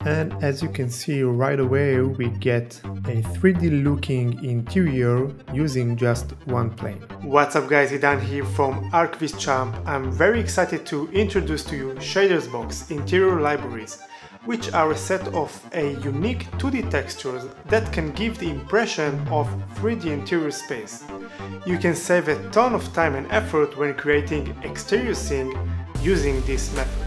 And as you can see right away, we get a 3D looking interior using just one plane. What's up guys, Idan here from archviz Champ. I'm very excited to introduce to you ShadersBOX interior libraries, which are a set of a unique 2D textures that can give the impression of 3D interior space. You can save a ton of time and effort when creating exterior scene using this method.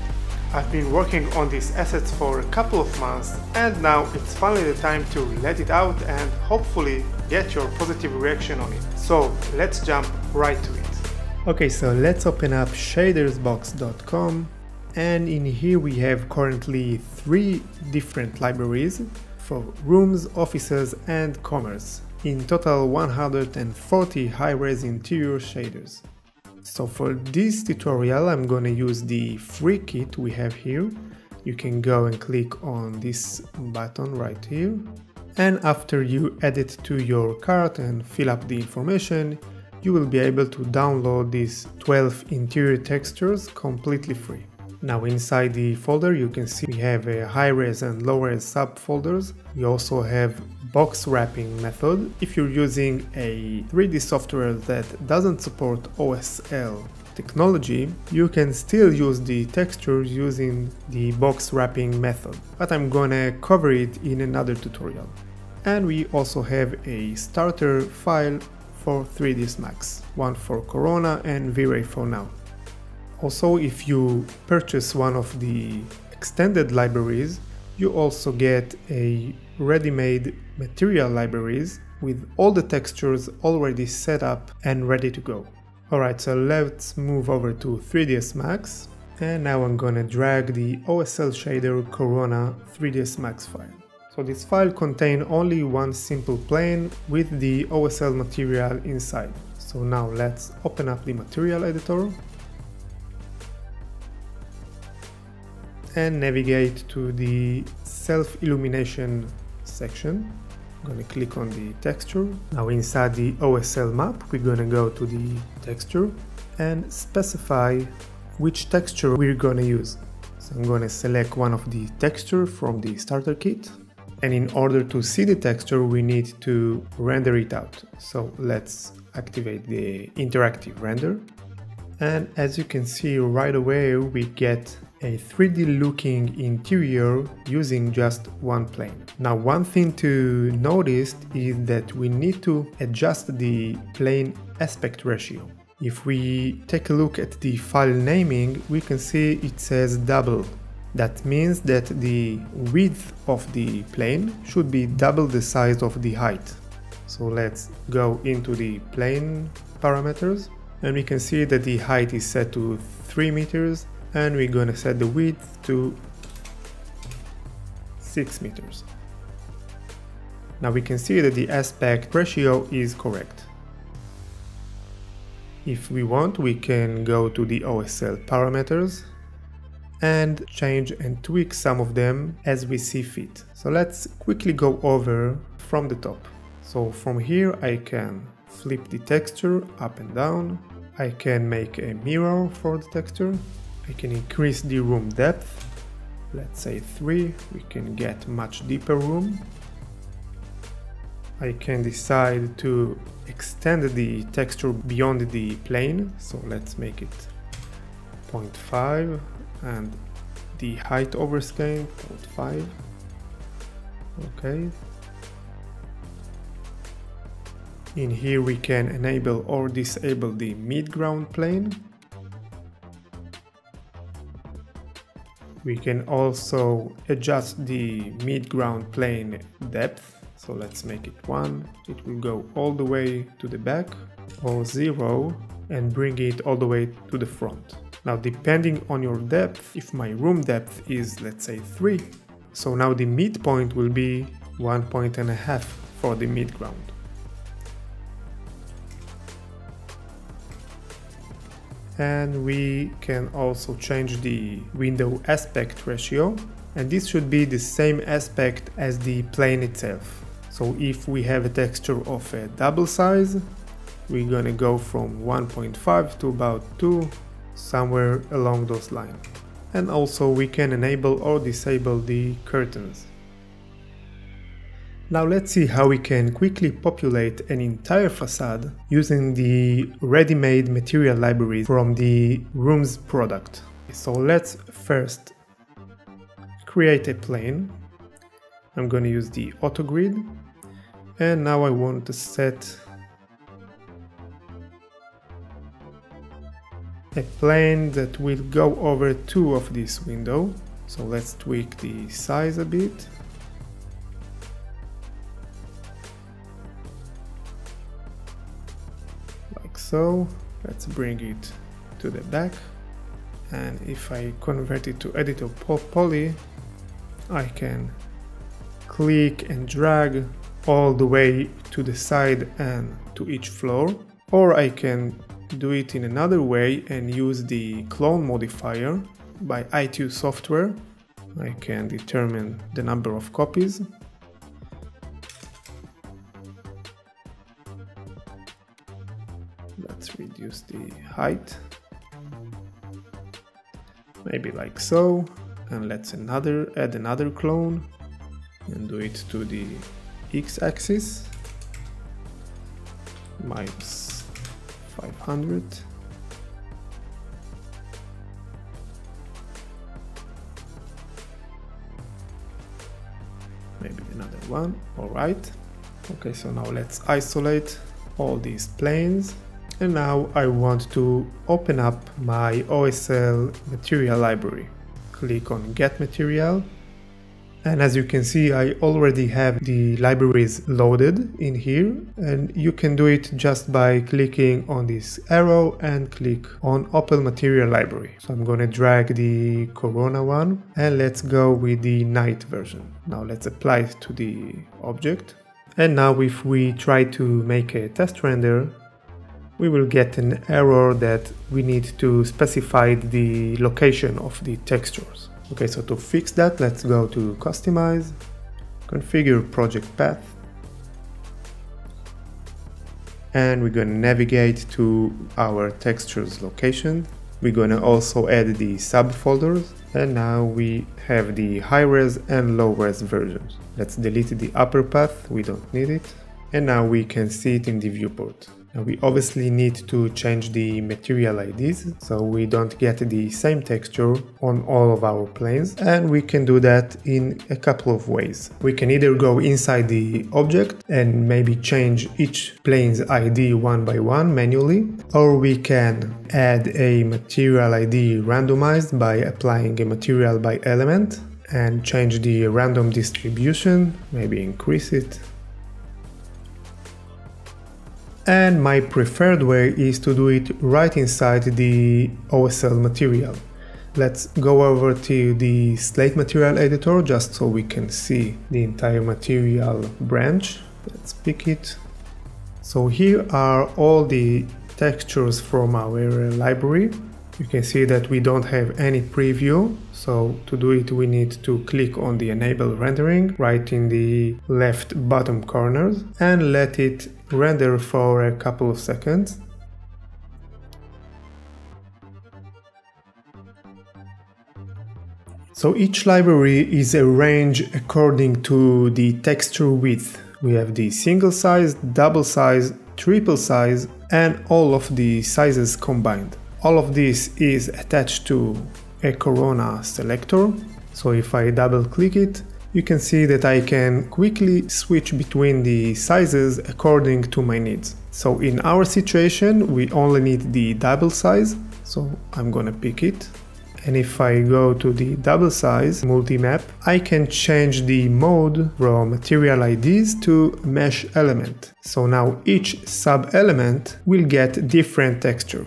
I've been working on these assets for a couple of months, and now it's finally the time to let it out and hopefully get your positive reaction on it. So let's jump right to it. Okay, so let's open up ShadersBOX.com, and in here we have currently 3 different libraries for rooms, offices and commerce. In total 140 high-res interior shaders. So for this tutorial I'm gonna use the free kit we have here. You can go and click on this button right here, and after you add it to your cart and fill up the information, you will be able to download these 12 interior textures completely free. Now inside the folder you can see we have a high-res and low-res subfolders. We also have box wrapping method. If you're using a 3D software that doesn't support OSL technology, you can still use the textures using the box wrapping method, but I'm gonna cover it in another tutorial. And we also have a starter file for 3ds Max, one for Corona and V-Ray for now. Also, if you purchase one of the extended libraries, you also get a ready-made material libraries with all the textures already set up and ready to go. Alright, so let's move over to 3ds Max, and now I'm gonna drag the OSL shader Corona 3ds Max file. So this file contains only one simple plane with the OSL material inside. So now let's open up the material editor and navigate to the self-illumination section. I'm gonna click on the texture. Now inside the OSL map, we're gonna go to the texture and specify which texture we're gonna use. So I'm gonna select one of the texture from the starter kit. And in order to see the texture, we need to render it out. So let's activate the interactive render. And as you can see right away, we get a 3D looking interior using just one plane. Now one thing to notice is that we need to adjust the plane aspect ratio. If we take a look at the file naming, we can see it says double. That means that the width of the plane should be double the size of the height. So let's go into the plane parameters, and we can see that the height is set to 3 meters, and we're gonna set the width to 6 meters. Now we can see that the aspect ratio is correct. If we want, we can go to the OSL parameters and change and tweak some of them as we see fit. So let's quickly go over from the top. So from here I can flip the texture up and down. I can make a mirror for the texture. I can increase the room depth, let's say 3, we can get much deeper room. I can decide to extend the texture beyond the plane, so let's make it 0.5 and the height overscale 0.5. Okay. In here we can enable or disable the midground plane. We can also adjust the midground plane depth. So let's make it 1. It will go all the way to the back, or 0 and bring it all the way to the front. Now depending on your depth, if my room depth is let's say 3, so now the midpoint will be 1.5 points for the midground. And we can also change the window aspect ratio, and this should be the same aspect as the plane itself. So if we have a texture of a double size, we're gonna go from 1.5 to about 2, somewhere along those lines. and also we can enable or disable the curtains. Now let's see how we can quickly populate an entire facade using the ready-made material library from the Rooms product. So let's first create a plane. I'm going to use the auto grid, and now I want to set a plane that will go over two of these windows. So let's tweak the size a bit. Like so. Let's bring it to the back. And if I convert it to editor poly, I can click and drag all the way to the side and to each floor. Or I can do it in another way and use the clone modifier by iTunes software. I can determine the number of copies. Let's reduce the height, maybe like so, and let's add another clone and do it to the x-axis minus 500. Maybe another one. All right. Okay, so now let's isolate all these planes. And now I want to open up my OSL material library. Click on Get Material. And as you can see, I already have the libraries loaded in here, and you can do it just by clicking on this arrow and click on Open Material Library. So I'm going to drag the Corona one, and let's go with the night version. Now let's apply it to the object. And now if we try to make a test render, we will get an error that we need to specify the location of the textures. Okay, so to fix that, let's go to Customize, Configure Project Path, and we're going to navigate to our textures location. We're going to also add the subfolders, and now we have the high-res and low-res versions. Let's delete the upper path, we don't need it, and now we can see it in the viewport. Now we obviously need to change the material IDs so we don't get the same texture on all of our planes, and we can do that in a couple of ways. We can either go inside the object and maybe change each plane's ID one by one manually, or we can add a material ID randomized by applying a material by element and change the random distribution, maybe increase it. And my preferred way is to do it right inside the OSL material. Let's go over to the Slate material editor just so we can see the entire material branch. Let's pick it. So here are all the textures from our library. You can see that we don't have any preview, so to do it we need to click on the enable rendering right in the left bottom corners and let it render for a couple of seconds. So each library is arranged according to the texture width. We have the single size, double size, triple size, and all of the sizes combined. All of this is attached to a Corona selector. So if I double click it, you can see that I can quickly switch between the sizes according to my needs. So in our situation, we only need the double size. So I'm gonna pick it. And if I go to the double size multi-map, I can change the mode from material IDs to mesh element. So now each sub-element will get different texture.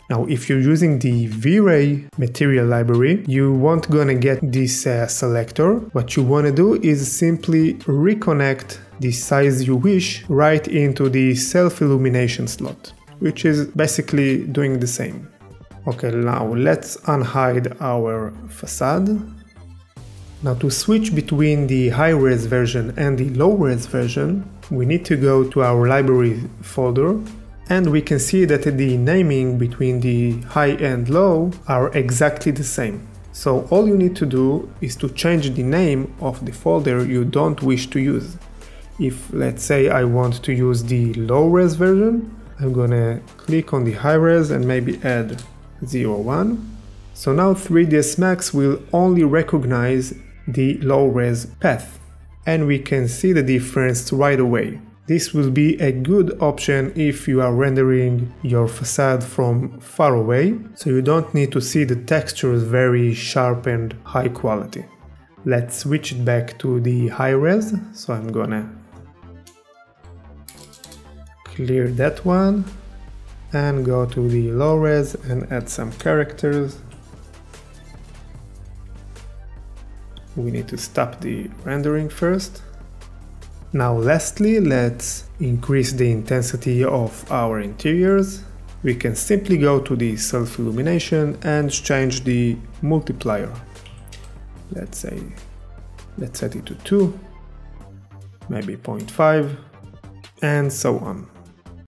Now, if you're using the V-Ray material library, you won't gonna get this selector. What you wanna do is simply reconnect the size you wish right into the self-illumination slot, which is basically doing the same. Okay, now let's unhide our facade. Now to switch between the high-res version and the low-res version, we need to go to our library folder And we can see that the naming between the high and low are exactly the same. So all you need to do is to change the name of the folder you don't wish to use. If, let's say, I want to use the low-res version, I'm gonna click on the high-res and maybe add 01. So now 3ds Max will only recognize the low-res path, and we can see the difference right away. This will be a good option if you are rendering your facade from far away, so you don't need to see the textures very sharp and high quality. Let's switch it back to the high res, so I'm gonna clear that one and go to the low res and add some characters. We need to stop the rendering first. Now lastly, let's increase the intensity of our interiors. We can simply go to the self-illumination and change the multiplier. Let's set it to 2, maybe 0.5, and so on.